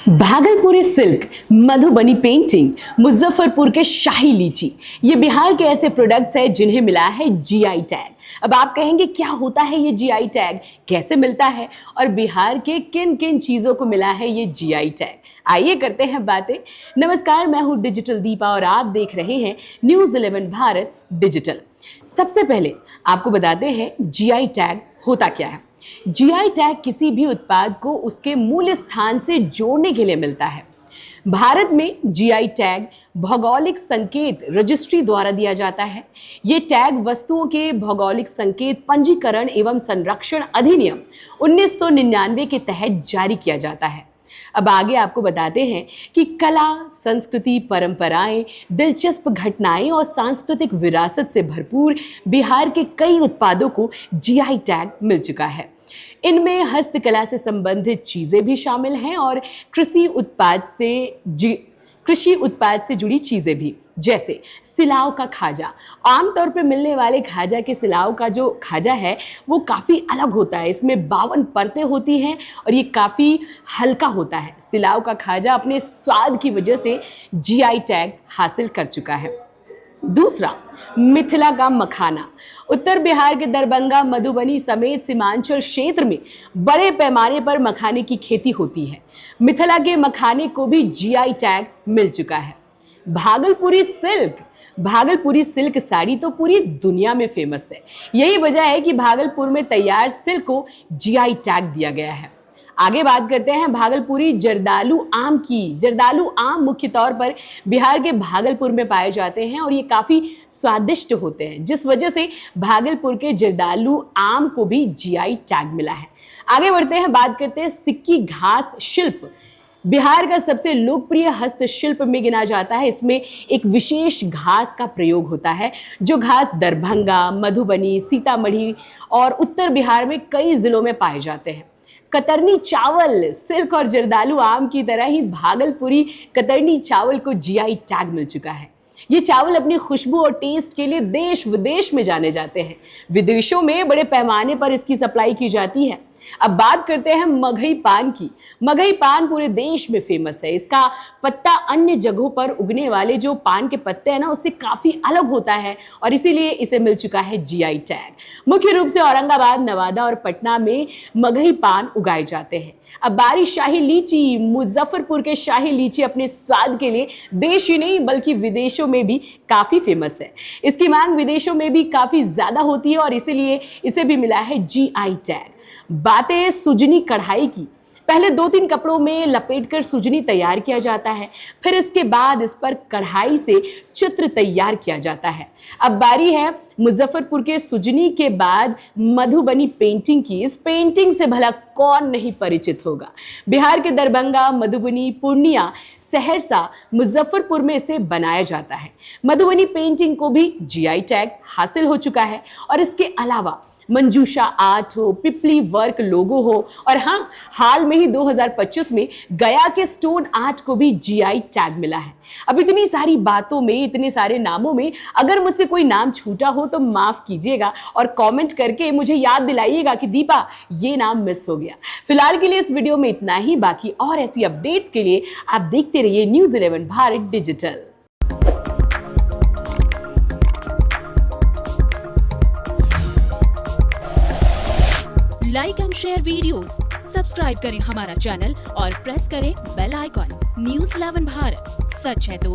भागलपुरी silk, Madhubani painting, Muzaffarpur के शाही लीची, ये बिहार के ऐसे प्रोडक्ट्स हैं जिन्हें मिला है जीआई टैग। अब आप कहेंगे क्या होता है ये जीआई टैग, कैसे मिलता है और बिहार के किन किन चीज़ों को मिला है ये जीआई टैग। आइए करते हैं बातें। नमस्कार, मैं हूँ डिजिटल दीपा और आप देख रहे हैं न्यूज़ 11 भारत डिजिटल। सबसे पहले आपको बताते हैं जीआई टैग होता क्या है। जीआई टैग किसी भी उत्पाद को उसके मूल स्थान से जोड़ने के लिए मिलता है। भारत में जीआई टैग भौगोलिक संकेत रजिस्ट्री द्वारा दिया जाता है। ये टैग वस्तुओं के भौगोलिक संकेत पंजीकरण एवं संरक्षण अधिनियम 1999 के तहत जारी किया जाता है। अब आगे आपको बताते हैं कि कला, संस्कृति, परंपराएं, दिलचस्प घटनाएं और सांस्कृतिक विरासत से भरपूर बिहार के कई उत्पादों को जीआई टैग मिल चुका है। इनमें हस्तकला से संबंधित चीज़ें भी शामिल हैं और कृषि उत्पाद से जुड़ी चीज़ें भी, जैसे सिलाव का खाजा। आमतौर पर मिलने वाले खाजा के सिलाव का जो खाजा है वो काफ़ी अलग होता है। इसमें 52 परतें होती हैं और ये काफ़ी हल्का होता है। सिलाव का खाजा अपने स्वाद की वजह से जीआई टैग हासिल कर चुका है। दूसरा, मिथिला का मखाना। उत्तर बिहार के दरभंगा, मधुबनी समेत सीमांचल क्षेत्र में बड़े पैमाने पर मखाने की खेती होती है। मिथिला के मखाने को भी जीआई टैग मिल चुका है। भागलपुरी सिल्क साड़ी तो पूरी दुनिया में फेमस है। यही वजह है कि भागलपुर में तैयार सिल्क को जीआई टैग दिया गया है। आगे बात करते हैं भागलपुरी जर्दालू आम की। जर्दालू आम मुख्य तौर पर बिहार के भागलपुर में पाए जाते हैं और ये काफ़ी स्वादिष्ट होते हैं, जिस वजह से भागलपुर के जर्दालू आम को भी जीआई टैग मिला है। आगे बढ़ते हैं, बात करते हैं सिक्की घास शिल्प। बिहार का सबसे लोकप्रिय हस्तशिल्प में गिना जाता है। इसमें एक विशेष घास का प्रयोग होता है, जो घास दरभंगा, मधुबनी, सीतामढ़ी और उत्तर बिहार में कई जिलों में पाए जाते हैं। कतरनी चावल, सिल्क और जर्दालू आम की तरह ही भागलपुरी कतरनी चावल को जीआई टैग मिल चुका है। ये चावल अपनी खुशबू और टेस्ट के लिए देश विदेश में जाने जाते हैं। विदेशों में बड़े पैमाने पर इसकी सप्लाई की जाती है। अब बात करते हैं मगही पान की। मगही पान पूरे देश में फेमस है। इसका पत्ता अन्य जगहों पर उगने वाले जो पान के पत्ते हैं ना, उससे काफी अलग होता है और इसीलिए इसे मिल चुका है जीआई टैग। मुख्य रूप से औरंगाबाद, नवादा और पटना में मगही पान उगाए जाते हैं। अब बारी शाही लीची। मुजफ्फरपुर के शाही लीची अपने स्वाद के लिए देश ही नहीं बल्कि विदेशों में भी काफी फेमस है। इसकी मांग विदेशों में भी काफी ज्यादा होती है और इसीलिए इसे भी मिला है जीआई टैग। बातें सुजनी कढ़ाई की। पहले 2-3 कपड़ों में लपेटकर सुजनी तैयार किया जाता है, फिर इसके बाद इस पर कढ़ाई से चित्र तैयार किया जाता है। अब बारी है मुजफ्फरपुर के सुजनी के बाद मधुबनी पेंटिंग की। इस पेंटिंग से भला कौन नहीं परिचित होगा। बिहार के दरभंगा, मधुबनी, पूर्णिया, सहरसा, मुजफ्फरपुर में इसे बनाया जाता है। मधुबनी पेंटिंग को भी जीआई टैग हासिल हो चुका है और इसके अलावा मंजूषा आर्ट हो, पिपली वर्क लोगो हो और हाँ, हाल में ही 2025 में गया के स्टोन आर्ट को भी जीआई टैग मिला है। अब इतनी सारी बातों में, इतने सारे नामों में अगर मुझसे कोई नाम छूटा हो तो माफ कीजिएगा और कमेंट करके मुझे याद दिलाइएगा कि दीपा ये नाम मिस हो गया। फिलहाल के लिए इस वीडियो में इतना ही। बाकी और ऐसी अपडेट्स के लिए आप देखते रहिए news 11 Bharat digital. Like and share videos, subscribe करें हमारा चैनल और प्रेस करें बेल आइकॉन। न्यूज़ 11 भारत, सच है तो